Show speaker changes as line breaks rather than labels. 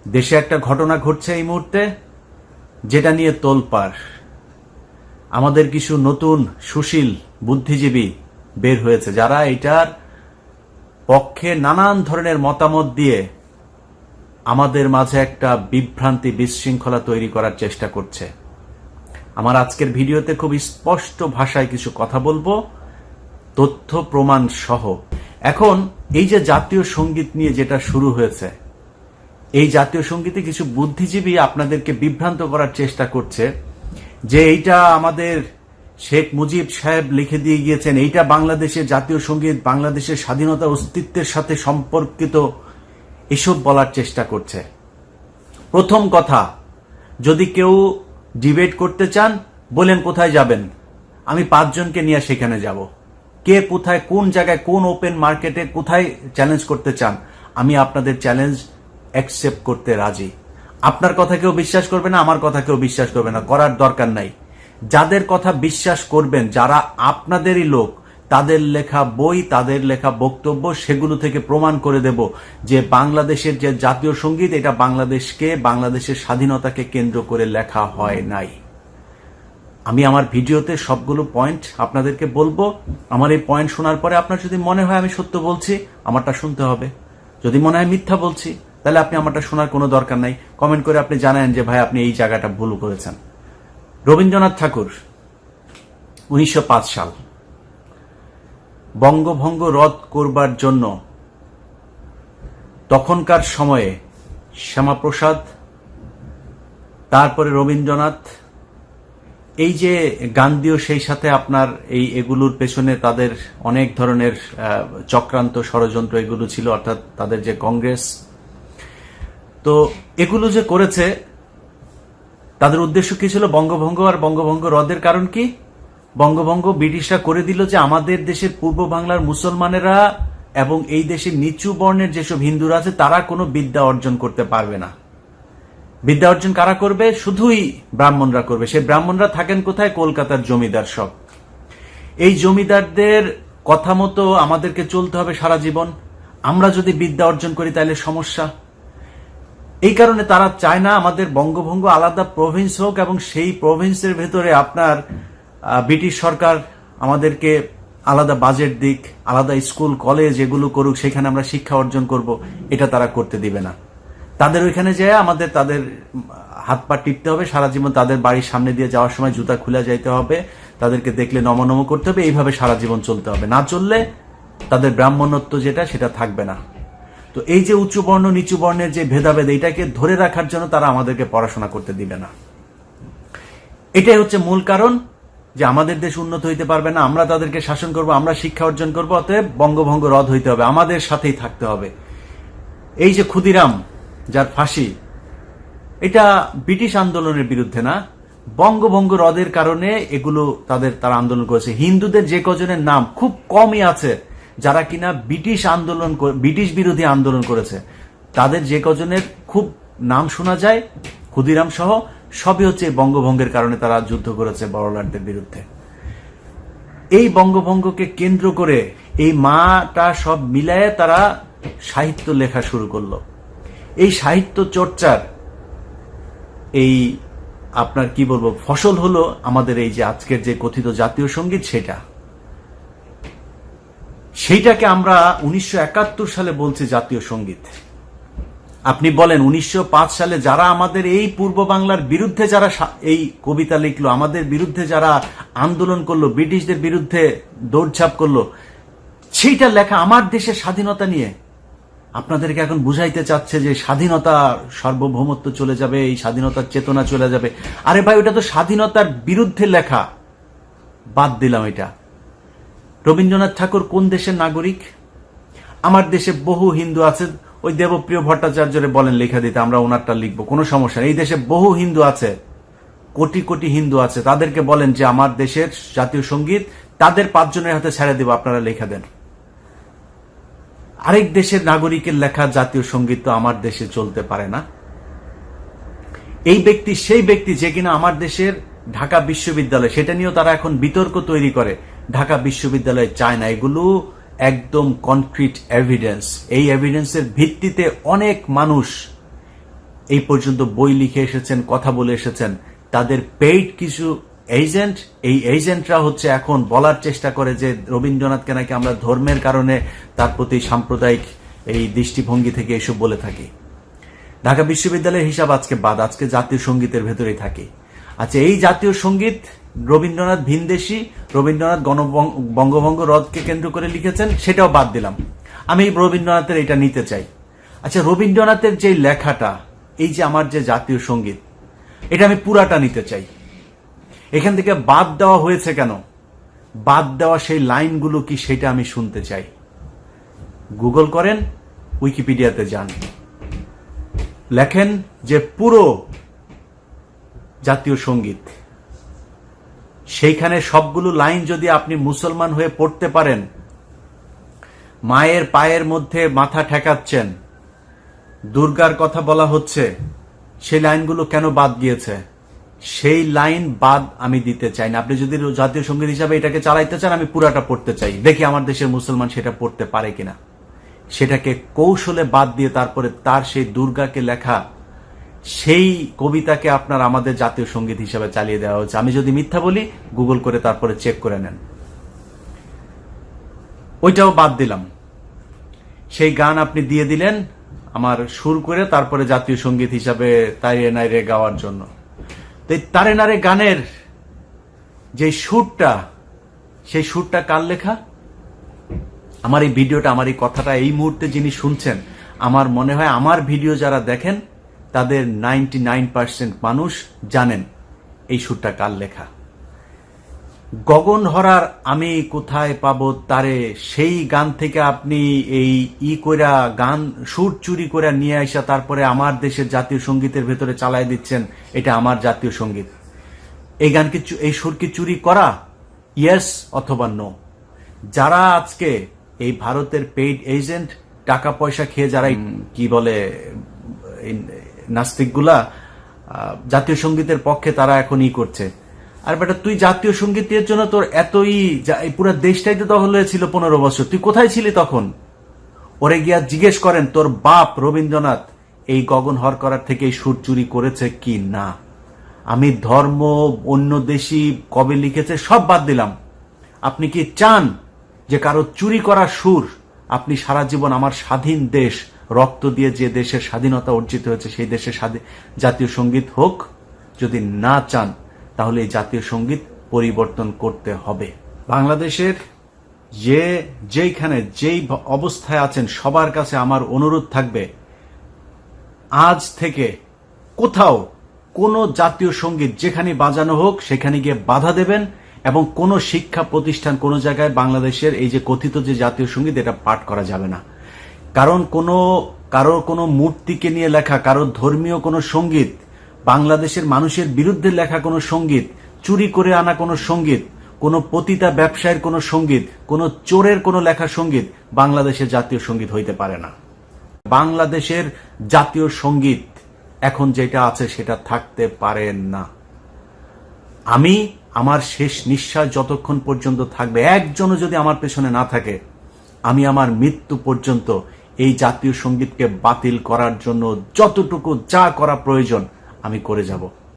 দেশে একটা ঘটনা ঘটছে এই মুহূর্তে, যেটা নিয়ে তোলপাড়। আমাদের কিছু নতুন সুশীল বুদ্ধিজীবী বের হয়েছে, যারা এটার পক্ষে নানান ধরনের মতামত দিয়ে আমাদের মাঝে একটা বিভ্রান্তি, বিশৃঙ্খলা তৈরি করার চেষ্টা করছে। আমার আজকের ভিডিওতে খুব স্পষ্ট ভাষায় কিছু কথা বলবো, তথ্য প্রমাণ সহ। এখন এই যে জাতীয় সঙ্গীত নিয়ে যেটা শুরু হয়েছে, এই জাতীয় সঙ্গীতে কিছু বুদ্ধিজীবী আপনাদেরকে বিভ্রান্ত করার চেষ্টা করছে যে এইটা আমাদের শেখ মুজিব সাহেব লিখে দিয়ে গিয়েছেন, এইটা বাংলাদেশের জাতীয় সঙ্গীত, বাংলাদেশের স্বাধীনতা অস্তিত্বের সাথে সম্পর্কিত, এসব বলার চেষ্টা করছে। প্রথম কথা, যদি কেউ ডিবেট করতে চান বলেন কোথায় যাবেন, আমি 5 জনকে নিয়ে সেখানে যাব। কে কোথায়, কোন জায়গায়, কোন ওপেন মার্কেটে কোথায় চ্যালেঞ্জ করতে চান, আমি আপনাদের চ্যালেঞ্জ অ্যাকসেপ্ট করতে রাজি। আপনার কথা কেউ বিশ্বাস করবে না, আমার কথা কেউ বিশ্বাস করবে না, করার দরকার নাই। যাদের কথা বিশ্বাস করবেন, যারা আপনাদেরই লোক, তাদের লেখা বই, তাদের লেখা বক্তব্য, সেগুলো থেকে প্রমাণ করে দেব যে বাংলাদেশের যে জাতীয় সঙ্গীত, এটা বাংলাদেশকে, বাংলাদেশের স্বাধীনতাকে কেন্দ্র করে লেখা হয় নাই। আমি আমার ভিডিওতে সবগুলো পয়েন্ট আপনাদেরকে বলবো। আমার এই পয়েন্ট শোনার পরে আপনার যদি মনে হয় আমি সত্য বলছি, আমারটা শুনতে হবে। যদি মনে হয় মিথ্যা বলছি, তাহলে আপনি আমারটা শোনার কোনো দরকার নাই। কমেন্ট করে আপনি জানান যে ভাই আপনি এই জায়গাটা ভুল করেছেন। রবীন্দ্রনাথ ঠাকুর 1905 সাল বঙ্গভঙ্গ রদ করবার জন্য তখনকার সময়ে শ্যামাপ্রসাদ, তারপরে রবীন্দ্রনাথ, এই যে গান্ধীও সেই সাথে আপনার এগুলোর পেছনে তাদের অনেক ধরনের চক্রান্ত, ষড়যন্ত্র এগুলো ছিল, অর্থাৎ তাদের যে কংগ্রেস, তো এগুলো যে করেছে, তাদের উদ্দেশ্য কি ছিল? বঙ্গভঙ্গ। আর বঙ্গভঙ্গ রদের কারণ কি? বঙ্গভঙ্গ ব্রিটিশরা করে দিল যে আমাদের দেশের পূর্ব বাংলার মুসলমানেরা এবং এই দেশের নিচু বর্ণের যেসব হিন্দুরা আছে, তারা কোনো বিদ্যা অর্জন করতে পারবে না। বিদ্যা অর্জন কারা করবে? শুধুই ব্রাহ্মণরা করবে। সেই ব্রাহ্মণরা থাকেন কোথায়? কলকাতার জমিদার সব। এই জমিদারদের কথা মতো আমাদেরকে চলতে হবে সারা জীবন। আমরা যদি বিদ্যা অর্জন করি তাহলে সমস্যা। এই কারণে তারা চায় না আমাদের বঙ্গভঙ্গ আলাদা প্রভিন্স হোক, এবং সেই প্রভিন্সের ভেতরে আপনার ব্রিটিশ সরকার আমাদেরকে আলাদা বাজেট দিক, আলাদা স্কুল কলেজ এগুলো করুক, সেখানে আমরা শিক্ষা অর্জন করব, এটা তারা করতে দিবে না। তাদের ওইখানে যায় আমাদের তাদের হাত পা টিপতে হবে সারা জীবন, তাদের বাড়ির সামনে দিয়ে যাওয়ার সময় জুতা খুলে যাইতে হবে, তাদেরকে দেখলে নমনম করতে হবে, এইভাবে সারা জীবন চলতে হবে। না চললে তাদের ব্রাহ্মণত্ব যেটা, সেটা থাকবে না। তো এই যে উঁচু বর্ণ নিচু বর্ণের যে ভেদাভেদ, এটাকে ধরে রাখার জন্য তারা আমাদেরকে পড়াশোনা করতে দিবে না। এটাই হচ্ছে মূল কারণ যে আমাদের দেশ উন্নত হইতে পারবে না, আমরা তাদেরকে শাসন করব, আমরা শিক্ষা অর্জন করব, অতএব বঙ্গভঙ্গ রদ হইতে হবে, আমাদের সাথেই থাকতে হবে। এই যে ক্ষুদিরাম যার ফাঁসি, এটা ব্রিটিশ আন্দোলনের বিরুদ্ধে না, বঙ্গভঙ্গ রদের কারণে এগুলো তারা আন্দোলন করেছে। হিন্দুদের যে কজনের নাম খুব কমই আছে যারা কিনা ব্রিটিশ বিরোধী আন্দোলন করেছে, তাদের যে কজনের খুব নাম শোনা যায়, ক্ষুদিরাম সহ, সবই হচ্ছে বঙ্গভঙ্গের কারণে তারা যুদ্ধ করেছে বড়লাটদের বিরুদ্ধে। এই বঙ্গভঙ্গকে কেন্দ্র করে এই মাটা সব মিলায়ে তারা সাহিত্য লেখা শুরু করলো। এই সাহিত্য চর্চার এই আপনার কি বলবো ফসল হলো আমাদের এই যে আজকের যে কথিত জাতীয় সঙ্গীত, সেইটাকে আমরা 1971 সালে বলছি জাতীয় সঙ্গীত। আপনি বলেন 1905 সালে যারা আমাদের এই পূর্ব বাংলার বিরুদ্ধে যারা এই কবিতা লিখলো, আমাদের বিরুদ্ধে যারা আন্দোলন করলো, ব্রিটিশদের বিরুদ্ধে দৌড়ঝাঁপ করলো, সেইটা লেখা আমার দেশের স্বাধীনতা নিয়ে। আপনাদেরকে এখন বুঝাইতে চাচ্ছে যে স্বাধীনতা, সার্বভৌমত্ব চলে যাবে, এই স্বাধীনতার চেতনা চলে যাবে। আরে ভাই, ওটা তো স্বাধীনতার বিরুদ্ধে লেখা। বাদ দিলাম এটা। রবীন্দ্রনাথ ঠাকুর কোন দেশের নাগরিক? আমার দেশে বহু হিন্দু আছে, ওই দেবপ্রিয় ভট্টাচার্যরে বলেন লেখা দিতে, আমরা ওনারটা লিখবো, কোনো সমস্যা নেই। এই দেশে বহু হিন্দু আছে, কোটি কোটি হিন্দু আছে, তাদেরকে বলেন যে আমার দেশের জাতীয় সঙ্গীত তাদের 5 জনের হাতে ছেড়ে দেব, আপনারা লেখা দেন। আরেক দেশের নাগরিকের লেখা জাতীয় সঙ্গীত তো আমার দেশে চলতে পারে না। এই ব্যক্তি সেই ব্যক্তি যে কিনা আমার দেশের ঢাকা বিশ্ববিদ্যালয়, সেটা নিয়েও তারা এখন বিতর্ক তৈরি করে, ঢাকা বিশ্ববিদ্যালয় চায় না। এগুলো একদম কনক্রিট এভিডেন্স। এই এভিডেন্সের ভিত্তিতে অনেক মানুষ এই পর্যন্ত বই লিখে এসেছেন, কথা বলে এসেছেন, তাদের পেইড কিছু এজেন্ট, এই এজেন্টরা হচ্ছে এখন বলার চেষ্টা করে যে রবীন্দ্রনাথকে নাকি আমরা ধর্মের কারণে তার প্রতি সাম্প্রদায়িক এই দৃষ্টিভঙ্গি থেকে এসব বলে থাকি। ঢাকা বিশ্ববিদ্যালয়ের হিসাব আজকে বাদ, আজকে জাতীয় সঙ্গীতের ভেতরেই থাকে। আচ্ছা, এই জাতীয় সঙ্গীত রবীন্দ্রনাথ ভিনদেশী, রবীন্দ্রনাথ বঙ্গভঙ্গ রদকে কেন্দ্র করে লিখেছেন, সেটাও বাদ দিলাম। আমি রবীন্দ্রনাথের এটা নিতে চাই। আচ্ছা, রবীন্দ্রনাথের যে লেখাটা, এই যে আমার যে জাতীয় সঙ্গীত, এটা আমি পুরাটা নিতে চাই। এখান থেকে বাদ দেওয়া হয়েছে কেন, বাদ দেওয়া সেই লাইনগুলো কি, সেটা আমি শুনতে চাই। গুগল করেন, উইকিপিডিয়াতে যান, লেখেন যে পুরো জাতীয় সঙ্গীত, সেইখানে সবগুলো লাইন যদি আপনি মুসলমান হয়ে পড়তে পারেন, মায়ের পায়ের মধ্যে মাথা ঠেকাচ্ছেন, দুর্গার কথা বলা হচ্ছে, সেই লাইনগুলো কেন বাদ গিয়েছে, সেই লাইন বাদ আমি দিতে চাই না। আপনি যদি জাতীয় সঙ্গীত হিসাবে এটাকে চালাইতে চান, আমি পুরাটা পড়তে চাই, দেখি আমার দেশের মুসলমান সেটা পড়তে পারে কিনা। সেটাকে কৌশলে বাদ দিয়ে তারপরে তার সেই দুর্গাকে লেখা সেই কবিতাকে আপনার আমাদের জাতীয় সঙ্গীত হিসাবে চালিয়ে দেওয়া হচ্ছে। আমি যদি মিথ্যা বলি, গুগল করে তারপরে চেক করে নেন। ওইটাও বাদ দিলাম। সেই গান আপনি দিয়ে দিলেন আমার সুর করে, তারপরে জাতীয় সঙ্গীত হিসাবে তারে নাইরে গাওয়ার জন্য। তো তারে নারে গানের যে সুরটা, সেই সুরটা কার লেখা? আমার এই ভিডিওটা, আমার এই কথাটা এই মুহূর্তে যিনি শুনছেন, আমার মনে হয় আমার ভিডিও যারা দেখেন তাদের 99% মানুষ জানেন এই সুরটা কার লেখা। গগনহরার আমি কোথায় পাবো তারে, সেই গান থেকে আপনি এই কইরা গান সুর চুরি করে নিয়ে আসা তারপরে আমার দেশের জাতীয় সঙ্গীতের ভেতরে চালায় দিচ্ছেন, এটা আমার জাতীয় সঙ্গীত। এই গানকে, এই সুর কি চুরি করা? ইয়েস অথবা নো। যারা আজকে এই ভারতের পেইড এজেন্ট, টাকা পয়সা খেয়ে যারা কি বলে নাস্তিকগুলা জাতীয় সঙ্গীতের পক্ষে, তারা এখন করছে। আর বেটা, তুই জাতীয় সঙ্গীতের জন্য তোর এতই, পুরো দেশটাই তো দখল হয়েছিল 15 বছর, তুই কোথায় ছিলি তখন? ওরে গিয়া জিজ্ঞেস করেন তোর বাপ রবীন্দ্রনাথ এই গগনহর করার থেকে এই সুর চুরি করেছে কি না। আমি ধর্ম, অন্য দেশি কবে লিখেছে সব বাদ দিলাম। আপনি কি চান যে কারো চুরি করা সুর আপনি সারা জীবন আমার স্বাধীন দেশ, রক্ত দিয়ে যে দেশের স্বাধীনতা অর্জিত হয়েছে সেই দেশের জাতীয় সঙ্গীত হোক? যদি না চান, তাহলে এই জাতীয় সঙ্গীত পরিবর্তন করতে হবে। বাংলাদেশের যেইখানে যেই অবস্থায় আছেন, সবার কাছে আমার অনুরোধ থাকবে, আজ থেকে কোথাও কোনো জাতীয় সঙ্গীত যেখানে বাজানো হোক সেখানে গিয়ে বাধা দেবেন, এবং কোনো শিক্ষা প্রতিষ্ঠান, কোনো জায়গায় বাংলাদেশের এই যে কথিত যে জাতীয় সঙ্গীত, এটা পাঠ করা যাবে না। কারণ কারোর কোনো মূর্তিকে নিয়ে লেখা, কারোর ধর্মীয় কোনো সঙ্গীত, বাংলাদেশের মানুষের বিরুদ্ধে লেখা কোনো সঙ্গীত, চুরি করে আনা কোনো সঙ্গীত, কোনো পতিতা ব্যবসায়ের কোনো সঙ্গীত, কোনো চোরের কোনো লেখা সঙ্গীত বাংলাদেশের জাতীয় সঙ্গীত হইতে পারে না। বাংলাদেশের জাতীয় সঙ্গীত এখন যেটা আছে সেটা থাকতে পারে না। আমি আমার শেষ নিঃশ্বাস যতক্ষণ পর্যন্ত থাকবে, একজনও যদি আমার পেছনে না থাকে, আমি আমার মৃত্যু পর্যন্ত এই জাতীয় সঙ্গীতকে বাতিল করার জন্য যতটুকু যা করা প্রয়োজন আমি করে যাব।